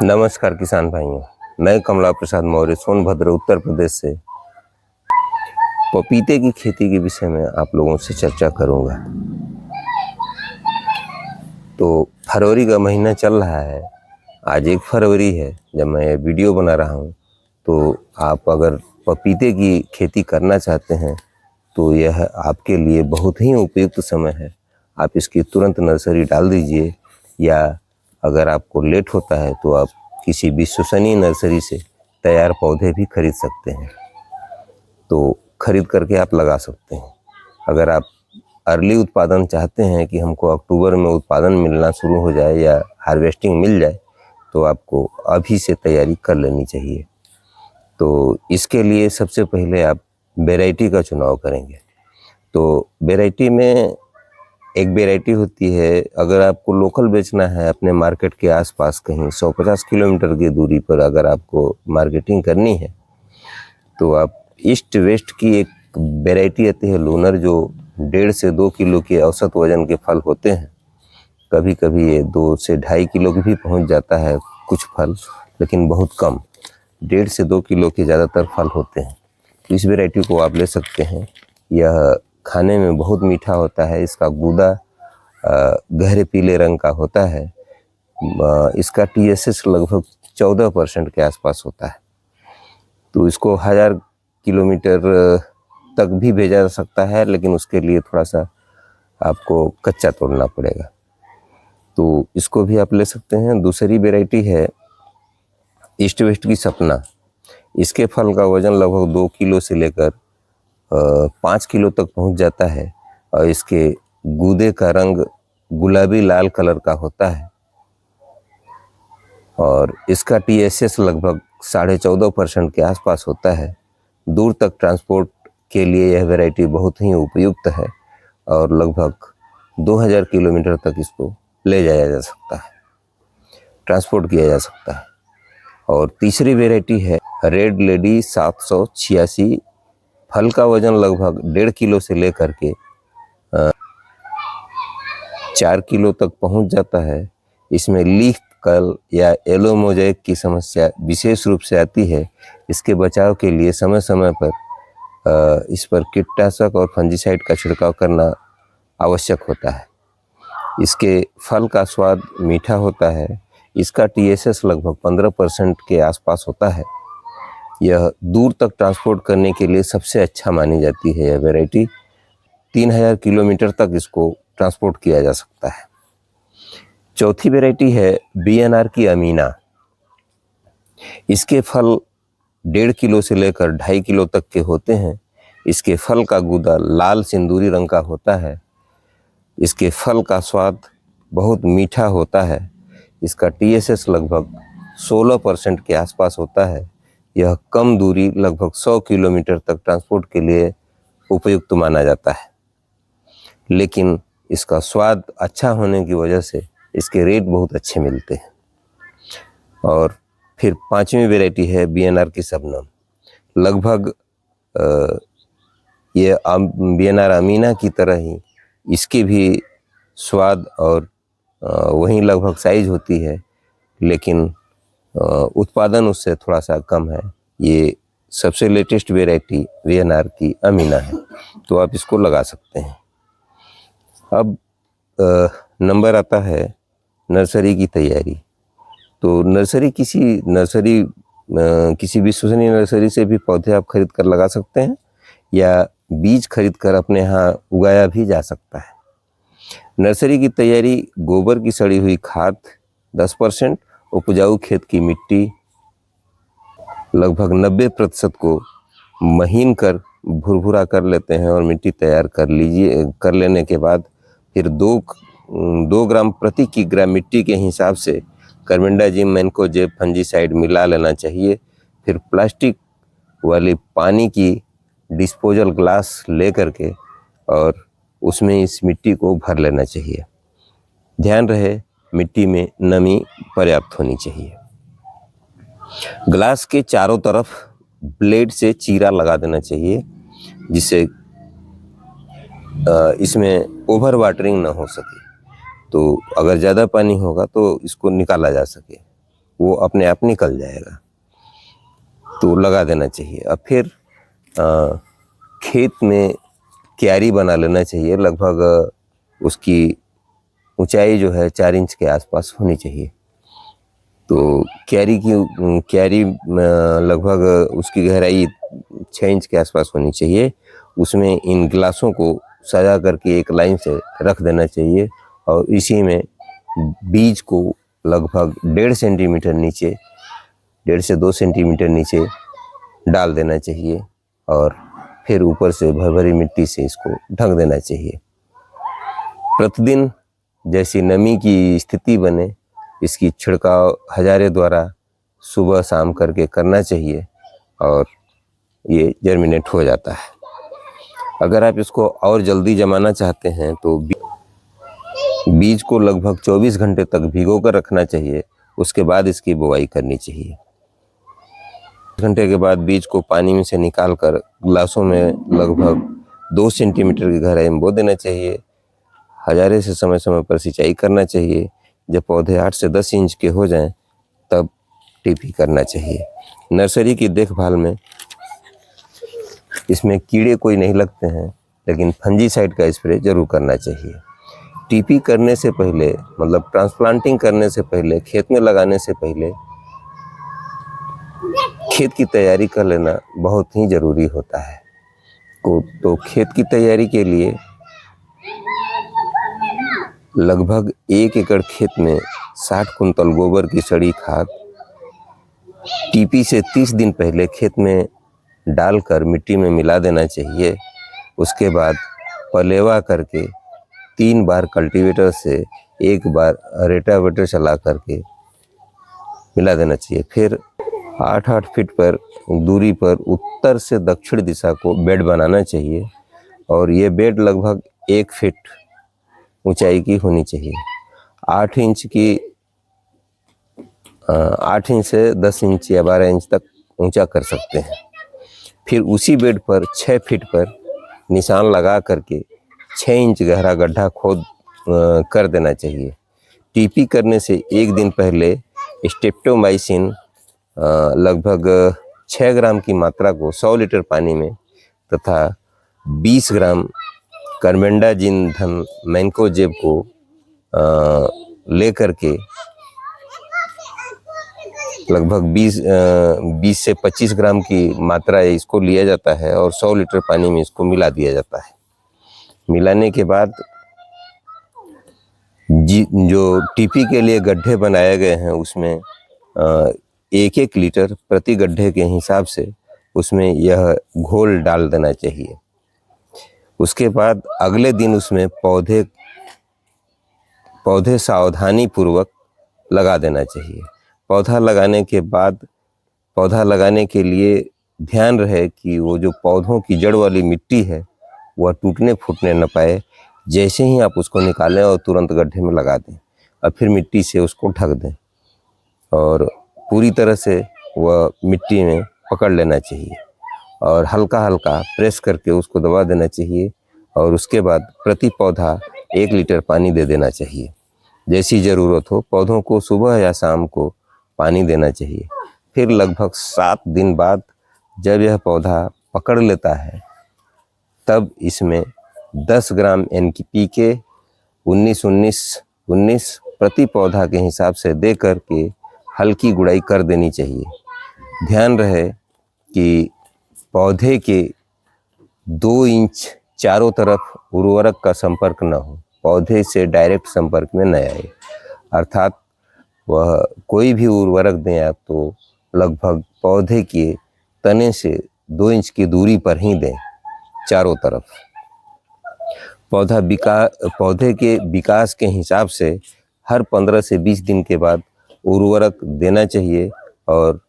नमस्कार किसान भाइयों। मैं कमला प्रसाद मौर्य सोनभद्र उत्तर प्रदेश से पपीते की खेती के विषय में आप लोगों से चर्चा करूंगा। तो फरवरी का महीना चल रहा है, आज 1 फरवरी है जब मैं ये वीडियो बना रहा हूं। तो आप अगर पपीते की खेती करना चाहते हैं तो यह आपके लिए बहुत ही उपयुक्त समय है। आप इसकी तुरंत नर्सरी डाल दीजिए, या अगर आपको लेट होता है तो आप किसी विश्वसनीय नर्सरी से तैयार पौधे भी खरीद सकते हैं, तो खरीद करके आप लगा सकते हैं। अगर आप अर्ली उत्पादन चाहते हैं कि हमको अक्टूबर में उत्पादन मिलना शुरू हो जाए या हार्वेस्टिंग मिल जाए, तो आपको अभी से तैयारी कर लेनी चाहिए। तो इसके लिए सबसे पहले आप वैरायटी का चुनाव करेंगे। तो वैरायटी में एक वैरायटी होती है, अगर आपको लोकल बेचना है अपने मार्केट के आसपास कहीं 150 किलोमीटर की दूरी पर अगर आपको मार्केटिंग करनी है, तो आप ईस्ट वेस्ट की एक वैरायटी आती है लूनर, जो 1.5 से 2 किलो के औसत वजन के फल होते हैं। कभी कभी ये 2 से 2.5 किलो की भी पहुंच जाता है कुछ फल, लेकिन बहुत कम। 1.5 से 2 किलो के ज़्यादातर फल होते हैं। इस वैरायटी को आप ले सकते हैं। यह खाने में बहुत मीठा होता है। इसका गूदा गहरे पीले रंग का होता है। इसका TSS लगभग 14% के आसपास होता है। तो इसको 1000 किलोमीटर तक भी भेजा जा सकता है, लेकिन उसके लिए थोड़ा सा आपको कच्चा तोड़ना पड़ेगा। तो इसको भी आप ले सकते हैं। दूसरी वैरायटी है ईस्ट वेस्ट की सपना। इसके फल का वजन लगभग 2 किलो से लेकर 5 किलो तक पहुंच जाता है, और इसके गूदे का रंग गुलाबी लाल कलर का होता है, और इसका TSS लगभग 14.5% के आसपास होता है। दूर तक ट्रांसपोर्ट के लिए यह वैरायटी बहुत ही उपयुक्त है, और लगभग 2000 किलोमीटर तक इसको ले जाया जा सकता है, ट्रांसपोर्ट किया जा सकता है। और तीसरी वैरायटी है रेड लेडी 786। फल का वजन लगभग 1.5 किलो से लेकर के 4 किलो तक पहुंच जाता है। इसमें लीफ कर्ल या येलो मोज़ेक की समस्या विशेष रूप से आती है। इसके बचाव के लिए समय समय पर इस पर कीटनाशक और फंजीसाइड का छिड़काव करना आवश्यक होता है। इसके फल का स्वाद मीठा होता है। इसका TSS लगभग 15% के आसपास होता है। यह दूर तक ट्रांसपोर्ट करने के लिए सबसे अच्छा मानी जाती है। यह वैरायटी 3000 किलोमीटर तक इसको ट्रांसपोर्ट किया जा सकता है। चौथी वैरायटी है BNR की अमीना। इसके फल 1.5 किलो से लेकर 2.5 किलो तक के होते हैं। इसके फल का गूदा लाल सिंदूरी रंग का होता है। इसके फल का स्वाद बहुत मीठा होता है। इसका TSS लगभग 16% के आसपास होता है। यह कम दूरी लगभग 100 किलोमीटर तक ट्रांसपोर्ट के लिए उपयुक्त माना जाता है, लेकिन इसका स्वाद अच्छा होने की वजह से इसके रेट बहुत अच्छे मिलते हैं। और फिर 5वीं वैरायटी है BNR की शबनम। लगभग ये BNR अमीना की तरह ही इसकी भी स्वाद और वहीं लगभग साइज होती है, लेकिन उत्पादन उससे थोड़ा सा कम है। ये सबसे लेटेस्ट वैरायटी BNR की अमीना है, तो आप इसको लगा सकते हैं। अब नंबर आता है नर्सरी की तैयारी। तो किसी विश्वसनीय नर्सरी से भी पौधे आप खरीद कर लगा सकते हैं, या बीज खरीद कर अपने यहाँ उगाया भी जा सकता है। नर्सरी की तैयारी गोबर की सड़ी हुई खाद 10%, उपजाऊ खेत की मिट्टी लगभग 90% को महीन कर भुरभुरा कर लेते हैं, और मिट्टी तैयार कर लेने के बाद फिर 2 ग्राम प्रति किग्रा मिट्टी के हिसाब से कार्बेंडाजिम मैंकोजेब फंजीसाइड मिला लेना चाहिए। फिर प्लास्टिक वाली पानी की डिस्पोजल ग्लास ले करके और उसमें इस मिट्टी को भर लेना चाहिए। ध्यान रहे मिट्टी में नमी पर्याप्त होनी चाहिए। ग्लास के चारों तरफ ब्लेड से चीरा लगा देना चाहिए, जिससे इसमें ओवर वाटरिंग ना हो सके। तो अगर ज़्यादा पानी होगा तो इसको निकाला जा सके। वो अपने आप निकल जाएगा, तो लगा देना चाहिए। अब फिर खेत में क्यारी बना लेना चाहिए। लगभग उसकी ऊंचाई जो है 4 इंच के आसपास होनी चाहिए। तो क्यारी लगभग उसकी गहराई 6 इंच के आसपास होनी चाहिए। उसमें इन गिलासों को सजा करके एक लाइन से रख देना चाहिए और इसी में बीज को लगभग 1.5 सेंटीमीटर नीचे, 1.5 से 2 सेंटीमीटर नीचे डाल देना चाहिए और फिर ऊपर से भरभरी मिट्टी से इसको ढक देना चाहिए। प्रतिदिन जैसी नमी की स्थिति बने, इसकी छिड़काव हजारे द्वारा सुबह शाम करके करना चाहिए और ये जर्मिनेट हो जाता है। अगर आप इसको और जल्दी जमाना चाहते हैं तो बीज को लगभग 24 घंटे तक भिगो कर रखना चाहिए, उसके बाद इसकी बुआई करनी चाहिए। घंटे के बाद बीज को पानी में से निकाल कर गिलासों में लगभग 2 सेंटीमीटर की गहराई में बो देना चाहिए। हजारे से समय समय पर सिंचाई करना चाहिए। जब पौधे 8 से 10 इंच के हो जाएं तब टीपी करना चाहिए। नर्सरी की देखभाल में इसमें कीड़े कोई नहीं लगते हैं, लेकिन फंजीसाइड का स्प्रे जरूर करना चाहिए। टीपी करने से पहले, मतलब ट्रांसप्लांटिंग करने से पहले, खेत में लगाने से पहले खेत की तैयारी कर लेना बहुत ही ज़रूरी होता है। तो खेत की तैयारी के लिए लगभग 1 एकड़ खेत में 60 कुंतल गोबर की सड़ी खाद टीपी से 30 दिन पहले खेत में डालकर मिट्टी में मिला देना चाहिए। उसके बाद पलेवा करके 3 बार कल्टीवेटर से 1 बार रोटावेटर चला करके मिला देना चाहिए। फिर 8-8 फीट पर दूरी पर उत्तर से दक्षिण दिशा को बेड बनाना चाहिए और ये बेड लगभग 1 फीट ऊंचाई की होनी चाहिए। 8 इंच से 10 इंच या 12 इंच तक ऊंचा कर सकते हैं। फिर उसी बेड पर 6 फीट पर निशान लगा करके 6 इंच गहरा गड्ढा खोद कर देना चाहिए। टीपी करने से 1 दिन पहले स्ट्रेप्टोमाइसिन लगभग 6 ग्राम की मात्रा को 100 लीटर पानी में तथा 20 ग्राम कार्बेंडाजिम मैंकोजेब को ले करके लगभग 20 से 25 ग्राम की मात्रा इसको लिया जाता है और 100 लीटर पानी में इसको मिला दिया जाता है। मिलाने के बाद जो टीपी के लिए गड्ढे बनाए गए हैं उसमें 1-1 लीटर प्रति गड्ढे के हिसाब से उसमें यह घोल डाल देना चाहिए। उसके बाद अगले दिन उसमें पौधे सावधानी पूर्वक लगा देना चाहिए। पौधा लगाने के लिए ध्यान रहे कि वो जो पौधों की जड़ वाली मिट्टी है वह टूटने फूटने न पाए। जैसे ही आप उसको निकालें और तुरंत गड्ढे में लगा दें और फिर मिट्टी से उसको ढक दें और पूरी तरह से वह मिट्टी में पकड़ लेना चाहिए और हल्का हल्का प्रेस करके उसको दबा देना चाहिए और उसके बाद प्रति पौधा 1 लीटर पानी दे देना चाहिए। जैसी ज़रूरत हो पौधों को सुबह या शाम को पानी देना चाहिए। फिर लगभग 7 दिन बाद जब यह पौधा पकड़ लेता है तब इसमें 10 ग्राम NPK 19-19-19 प्रति पौधा के हिसाब से दे करके हल्की गुड़ाई कर देनी चाहिए। ध्यान रहे कि पौधे के 2 इंच चारों तरफ उर्वरक का संपर्क न हो, पौधे से डायरेक्ट संपर्क में न आए। अर्थात वह कोई भी उर्वरक दें आप तो लगभग पौधे के तने से 2 इंच की दूरी पर ही दें चारों तरफ। पौधे के विकास के हिसाब से हर 15 से 20 दिन के बाद उर्वरक देना चाहिए और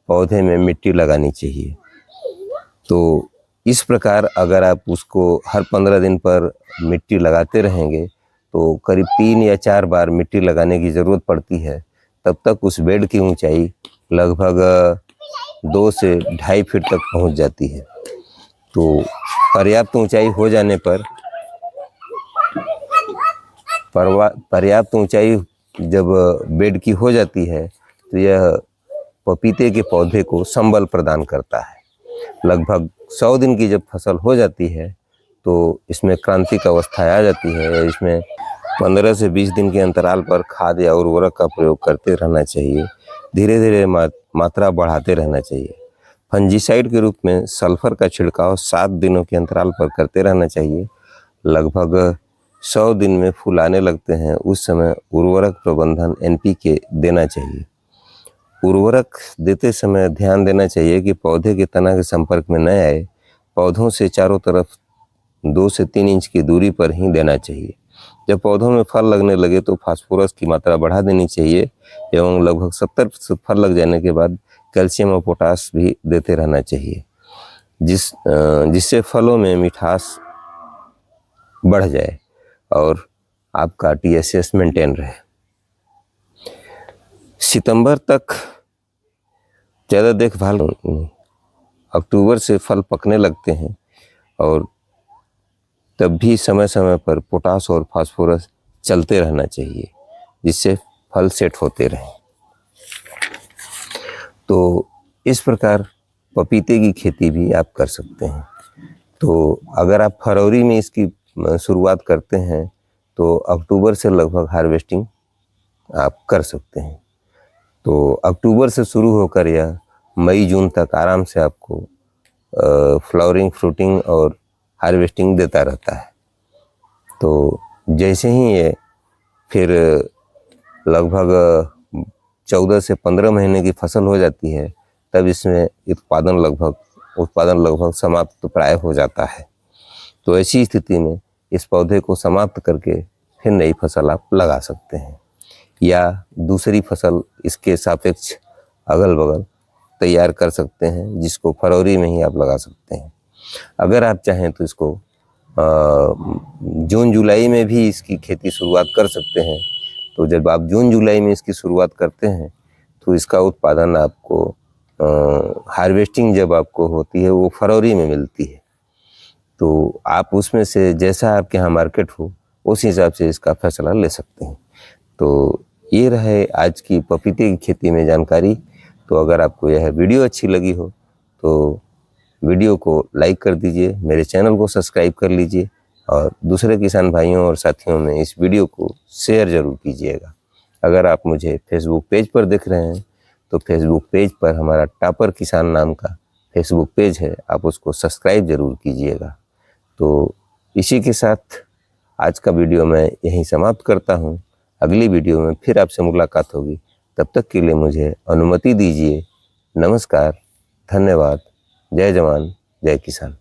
पौधे में मिट्टी लगानी चाहिए। तो इस प्रकार अगर आप उसको हर 15 दिन पर मिट्टी लगाते रहेंगे तो करीब 3 या 4 बार मिट्टी लगाने की ज़रूरत पड़ती है। तब तक उस बेड की ऊंचाई लगभग 2 से 2.5 फीट तक पहुंच जाती है। तो पर्याप्त ऊंचाई हो जाने पर पर्याप्त ऊंचाई जब बेड की हो जाती है तो यह पपीते के पौधे को संबल प्रदान करता है। लगभग 100 दिन की जब फसल हो जाती है तो इसमें क्रांतिक अवस्था आ जाती है। इसमें 15 से 20 दिन के अंतराल पर खाद या उर्वरक का प्रयोग करते रहना चाहिए। धीरे धीरे मात्रा बढ़ाते रहना चाहिए। फंजीसाइड के रूप में सल्फर का छिड़काव 7 दिनों के अंतराल पर करते रहना चाहिए। लगभग 100 दिन में फूल आने लगते हैं, उस समय उर्वरक प्रबंधन NPK देना चाहिए। उर्वरक देते समय ध्यान देना चाहिए कि पौधे के तना के संपर्क में न आए। पौधों से चारों तरफ 2 से 3 इंच की दूरी पर ही देना चाहिए। जब पौधों में फल लगने लगे तो फास्फोरस की मात्रा बढ़ा देनी चाहिए एवं लगभग 70% फल लग जाने के बाद कैल्शियम और पोटास भी देते रहना चाहिए, जिससे फलों में मिठास बढ़ जाए और आपका TSS मेंटेन रहे। सितंबर तक ज़्यादा देखभाल, अक्टूबर से फल पकने लगते हैं और तब भी समय समय पर पोटास और फास्फोरस चलते रहना चाहिए, जिससे फल सेट होते रहें। तो इस प्रकार पपीते की खेती भी आप कर सकते हैं। तो अगर आप फरवरी में इसकी शुरुआत करते हैं तो अक्टूबर से लगभग हार्वेस्टिंग आप कर सकते हैं। तो अक्टूबर से शुरू होकर यह मई जून तक आराम से आपको फ्लावरिंग, फ्रूटिंग और हार्वेस्टिंग देता रहता है। तो जैसे ही ये फिर लगभग 14 से 15 महीने की फसल हो जाती है, तब इसमें उत्पादन लगभग समाप्त प्राय हो जाता है। तो ऐसी स्थिति में इस पौधे को समाप्त करके फिर नई फसल आप लगा सकते हैं या दूसरी फसल इसके सापेक्ष अगल बगल तैयार कर सकते हैं, जिसको फरवरी में ही आप लगा सकते हैं। अगर आप चाहें तो इसको जून जुलाई में भी इसकी खेती शुरुआत कर सकते हैं। तो जब आप जून जुलाई में इसकी शुरुआत करते हैं तो इसका उत्पादन आपको हार्वेस्टिंग जब आपको होती है वो फरवरी में मिलती है। तो आप उसमें से जैसा आपके यहाँ मार्केट हो उस हिसाब से इसका फैसला ले सकते हैं। तो ये रहे आज की पपीते की खेती में जानकारी। तो अगर आपको यह वीडियो अच्छी लगी हो तो वीडियो को लाइक कर दीजिए, मेरे चैनल को सब्सक्राइब कर लीजिए और दूसरे किसान भाइयों और साथियों में इस वीडियो को शेयर ज़रूर कीजिएगा। अगर आप मुझे फेसबुक पेज पर देख रहे हैं तो फेसबुक पेज पर हमारा टॉपर किसान नाम का फेसबुक पेज है, आप उसको सब्सक्राइब ज़रूर कीजिएगा। तो इसी के साथ आज का वीडियो मैं यहीं समाप्त करता हूँ। अगली वीडियो में फिर आपसे मुलाकात होगी, तब तक के लिए मुझे अनुमति दीजिए। नमस्कार, धन्यवाद, जय जवान, जय किसान।